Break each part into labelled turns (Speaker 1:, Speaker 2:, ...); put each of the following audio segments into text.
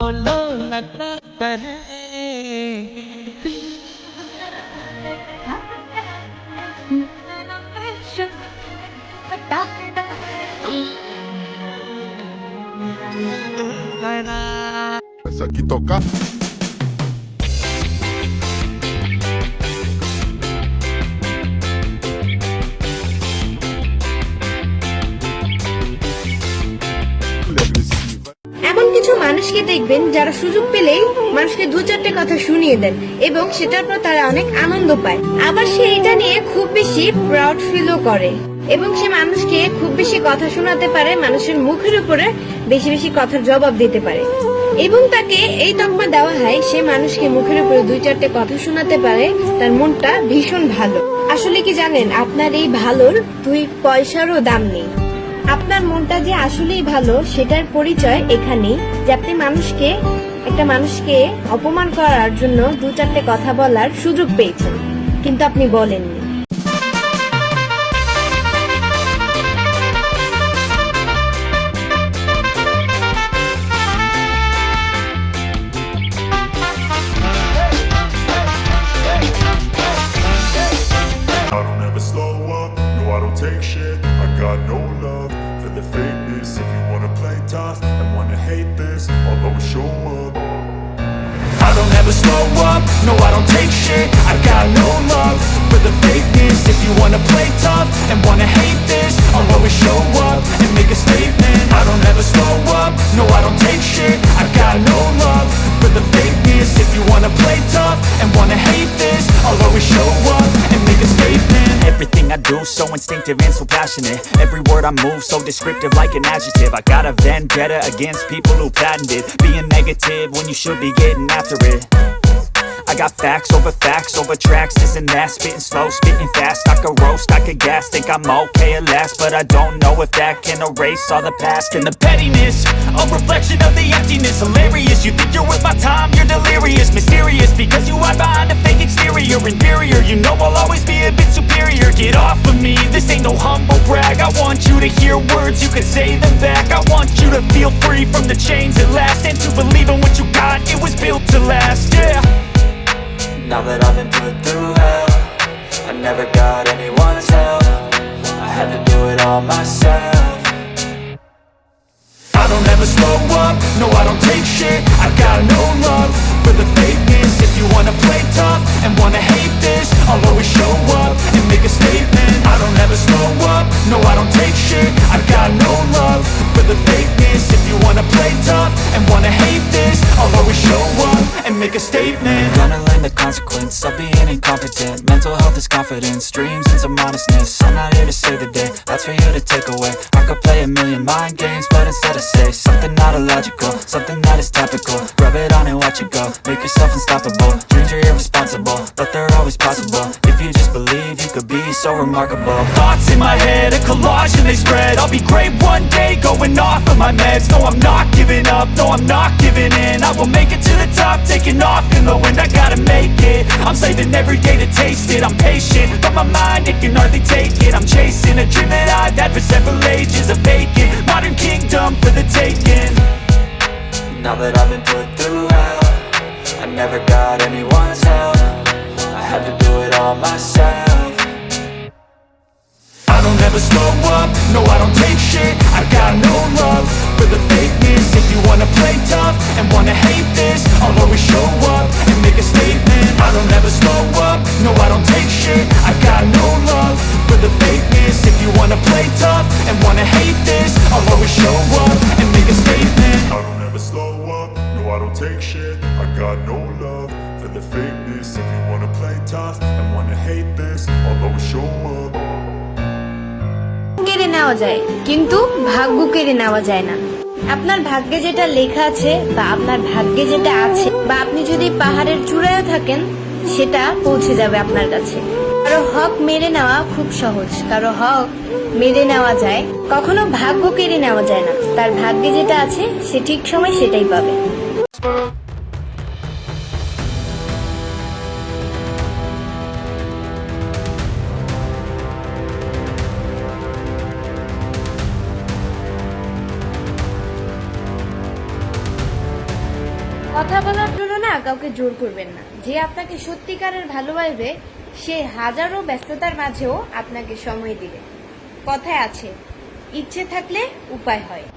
Speaker 1: बोलो न करे
Speaker 2: Pues aquí toca.
Speaker 3: এমন কিছু মানুষকে দেখবেন যারা সুযোগ পেলেই মানুষকে দু চারটে কথা শুনিয়ে দেন এবং সেটার পর তারা অনেক আনন্দ পায়। আবার সে এটা নিয়ে খুব বেশি প্রাউড ফিলও করে এবং সে মানুষকে খুব বেশি কথা শোনাতে পারে, মানুষের মুখের উপরে বেশি বেশি কথার জবাব দিতে পারে এবং তাকে এই তকমা দেওয়া হয় সে মানুষকে মুখের উপরে দুই চারটে কথা শোনাতে পারে, তার মনটা ভীষণ ভালো। আসলে কি জানেন, আপনার এই ভালোর 2 পয়সারও দাম নেই। আপনার মনটা যে আসলেই ভালো সেটার পরিচয় এখানেই যে আপনি একটা মানুষকে অপমান করার জন্য দু চারটে কথা বলার সুযোগ পেয়েছেন কিন্তু আপনি বলেননি।
Speaker 4: I don't ever slow up, no I don't take shit. I got no love for the fakeness. If you wanna play tough and wanna hate this, I'll always show up. I don't ever slow up, no I don't take shit. I got no love for the fakeness. If you wanna play tough and wanna hate this, I'll always show up and make a statement. I don't ever slow up, no I don't take shit. I got no love for the fakeness. If you wanna play tough and wanna hate this, I'll always show up and make a statement.
Speaker 5: Everything I do so instinctive and so passionate. Every word I move so descriptive like an adjective. I got a vendetta against people who patented being negative when you should be getting after it. I got facts over tracks, this and that. Spitting slow, spitting fast. I could roast, I could gas. Think I'm okay at last, but I don't know if that can erase all the past. And the pettiness, a reflection of the emptiness. Hilarious, you think you're worth my time, you're delirious. Mysterious, because you hide behind a fake exterior. Inferior, you know I'll always be a bit superior. Get off of me, this ain't no humble brag. I want you to hear words, you can say them back. I want you to feel free from the chains at last, and to believe in what you got, it was built to last, yeah.
Speaker 6: Now that I've been put through hell, I never got anyone's help. I had to do it all myself.
Speaker 4: I don't ever slow up, no I don't take shit. I got no love for the fakeness. If you wanna play tough and wanna hate this, I'll always show up and make a statement. I don't ever slow up, no I don't take shit. I got no love for the fakeness. If you wanna play tough and wanna hate this, I'll always show up and make a statement.
Speaker 6: Gonna learn the consequence of being incompetent. Mental health is confidence, dreams and some honestness. I'm not here to save the day, that's for you to take away. I could play a million mind games, but instead I say something not illogical, something that is topical. Rub it on and watch it go, make yourself unstoppable. Dreams are irresponsible, but they're always possible. If you just believe, you could be so remarkable.
Speaker 4: Thoughts in my head, a collage and they spread. I'll be great one day, going off of my meds. No, I'm not giving up, no, I'm not giving in. I will make it to the top, taking off in the wind. I gotta make it, I'm saving every day to taste it. I'm patient, but my mind, it can hardly take it. I'm chasing a dream that I've had for several ages. A vacant, modern kingdom for the taking.
Speaker 6: Now that I've been put through hell, I never got anyone's help. I had to do it all myself.
Speaker 4: I don't ever slow up, no I don't take shit. I got no love for the fakeness. If you wanna play tough and wanna hate this, I'll always show up and make a statement. I don't ever slow up, no I don't take shit. I got no love for the fakeness. If you wanna play tough and wanna hate this, I'll always show up and make a statement. I don't ever slow up, no I don't take shit. I got no love for the fakeness. If you wanna play tough and wanna hate this, I'll always show up.
Speaker 3: কেড়ে নেওয়া যায় কিন্তু ভাগ্য কেড়ে নেওয়া যায় না। আপনার ভাগ্যে যেটা লেখা আছে বা আপনার ভাগ্যে যেটা আছে বা আপনি যদি পাহাড়ের চূড়ায় থাকেন সেটা পৌঁছে যাবে আপনার কাছে। কারো হক মেরে নেওয়া খুব সহজ, কারো হক মেরে নেওয়া যায়, কখনো ভাগ্য কেড়ে নেওয়া যায় না। তার ভাগ্যে যেটা আছে সে ঠিক সময় সেটাই পাবে। কথা বলার জন্য না কাউকে জোর করবেন না। যে আপনাকে সত্যিকারের ভালোবাসবে সে হাজারো ব্যস্ততার মাঝেও আপনাকে সময় দিবে। কথায় আছে, ইচ্ছে থাকলে উপায় হয়।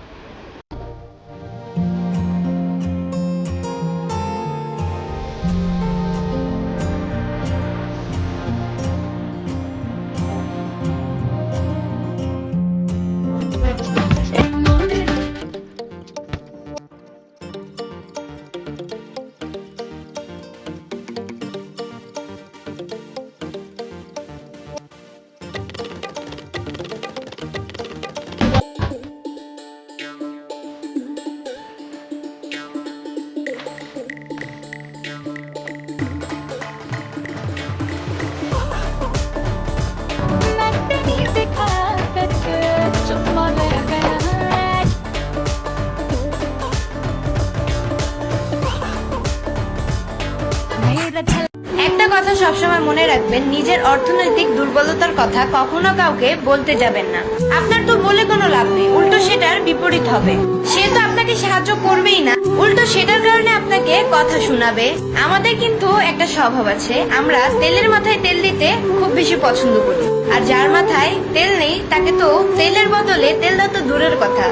Speaker 3: একটা কথা সবসময় মনে রাখবেন, নিজের অর্থনৈতিক দুর্বলতার কথা কখনো কাউকে বলতে যাবেন না। আপনার তো বলে কোনো লাভ নেই, উল্টো সেটার বিপরীত হবে। সে তো আপনাকে সাহায্য করবেই না, উল্টো সেটার কারণে আপনাকে কথা শোনাবে। আমাদের কিন্তু একটা স্বভাব আছে, আমরা তেলের মাথায় তেল দিতে খুব বেশি পছন্দ করি, আর যার মাথায় তেল নেই তাকে তো তেলের বদলে তেল দেওয়া তো দূরের কথা,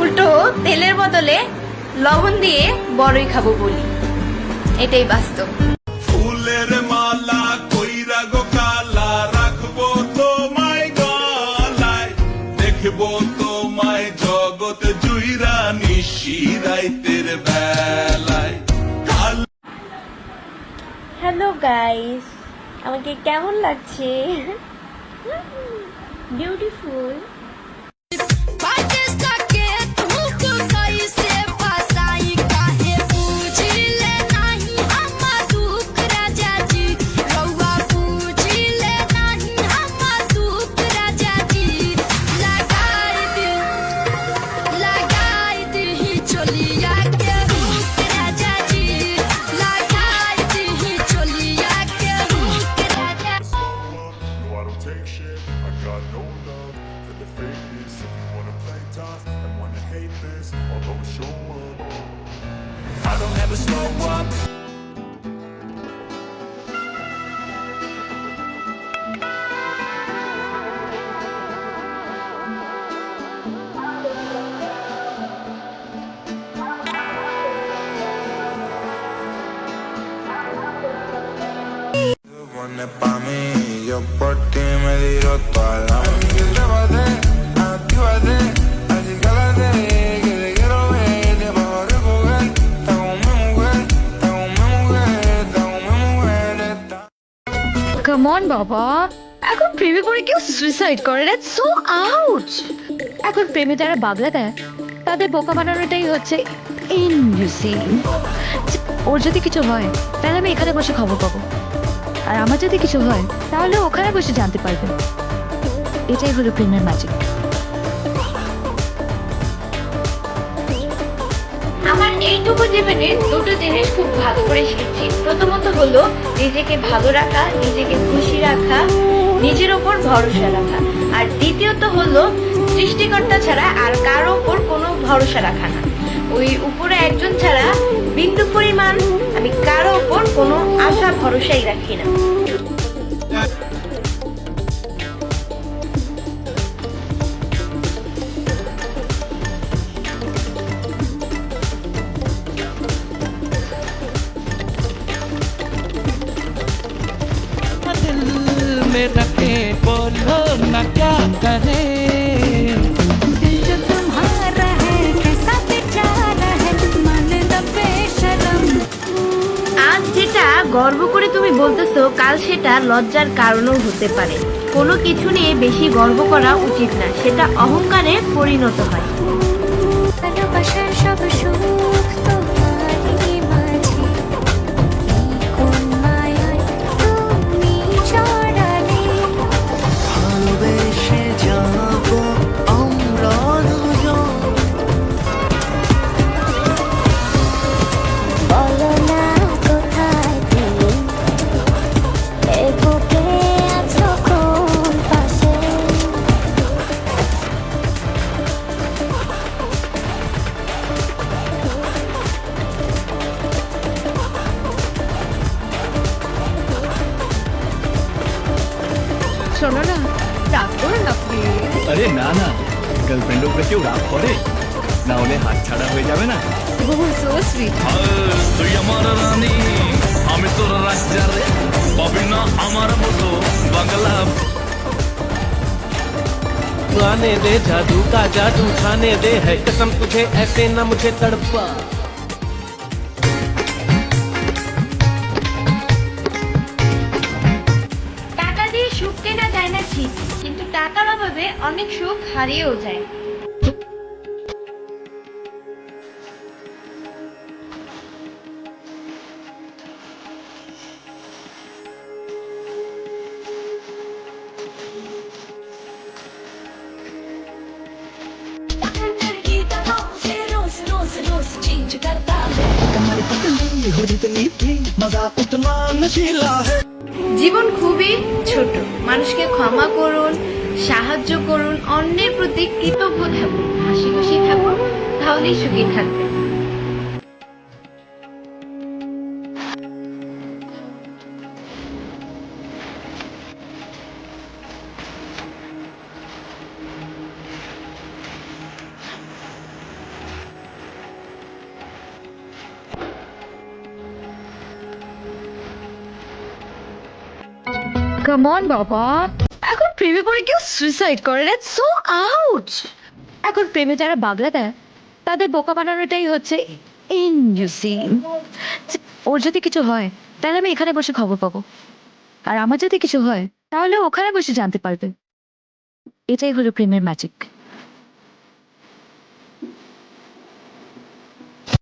Speaker 3: উল্টো তেলের বদলে লবণ দিয়ে বড়ই খাবো বলি। এটাই বাস্তব।
Speaker 2: ফুলের মালা কইরা গো কালা রাখবো তোমায় গলায়, দেখবো তোমায় জগৎ জুইরা নিশি রাইতের বেলায়।
Speaker 3: হ্যালো গাইস, আমাকে কেমন লাগছে? Beautiful.
Speaker 4: No, I don't take shit. I got no love for the fakeness. If you wanna play tough and wanna hate this, I'll always show up.
Speaker 5: I don't ever slow up.
Speaker 7: Pone pa' mí, yo por ti me tiro toda la noche. Trépate, actívate, así cálate, que te quiero ver, te bajo a recoger. Está con mi mujer, está con mi mujer, está con mi mujer, está...
Speaker 1: come on বাবা, এখন প্রেমে পড়ে কেউ suicide করে, that's so out. এখন প্রেমে যারা বাগলা দেয় তাদের বোকা বানানোটাই হচ্ছে ইনডিউসিং। ওর যদি কিছু হয় তাহলে আমি এখানে বসে খবর পাবো, আর আমার যদি কিছু হয় তাহলে ওখানে বসে জানতে পারবেন। এটাই হলো প্রেমের ম্যাজিক।
Speaker 3: আমার এইটুকু জীবনে দুটো জিনিস খুব ভালো করে শিখেছি। প্রথমত হলো নিজেকে ভালো রাখা, নিজেকে খুশি রাখা, নিজের ওপর ভরসা রাখা। আর দ্বিতীয়ত হলো সৃষ্টিকর্তা ছাড়া আর কারো ওপর কোনো ভরসা রাখা না। ওই উপরে একজন ছাড়া বিন্দু পরিমাণ আমি কারো ওপর কোনো আশা ভরসাই রাখি না।
Speaker 1: दिल में रखे बोलो ना क्या करे।
Speaker 3: আজ যেটা গর্ব করে তুমি বলতেছো, কাল সেটা লজ্জার কারণও হতে পারে। কোনো কিছু নিয়ে বেশি গর্ব করা উচিত না, সেটা অহংকারে পরিণত হয়।
Speaker 1: শোনো না, রাগ করো না প্লিজ।
Speaker 8: আরে না না, গার্লফ্রেন্ডের উপরে কেউ রাগ করে না, হলে হাত ছাড়া হয়ে যাবে না।
Speaker 1: ও সো সুইট।
Speaker 2: তুই আমার রানী, আমি তোর রাজা রে, পাবি না আমার মতো বাংলা।
Speaker 9: आने दे जादू का जादू खाने दे, है कसम तुझे ऐसे ना मुझे तड़पा।
Speaker 3: টাকা দিয়ে সুখ কেনা যায় না ঠিক, কিন্তু টাকার অভাবে অনেক সুখ হারিয়েও যায়। জীবন খুবই ছোট, মানুষকে ক্ষমা করুন, সাহায্য করুন, অন্যের প্রতি কৃতজ্ঞ থাকুন, হাসি খুশি থাকুন, তাহলেই সুখী থাকবেন।
Speaker 1: কাম অন বাবা, এখন প্রেমে পড়ে কেউ সুইসাইড করে, দ্যাটস সো আউট। এখন প্রেমে যারা বাগলা দেয় তাদের বোকা বানানোটাই হচ্ছে ইনজুসিং। ওর যদি কিছু হয় তাহলে আমি এখানে বসে খবর পাবো, আর আমার যদি কিছু হয় তাহলে ওখানে বসে জানতে পারবে। এটাই হলো প্রেমের ম্যাজিক।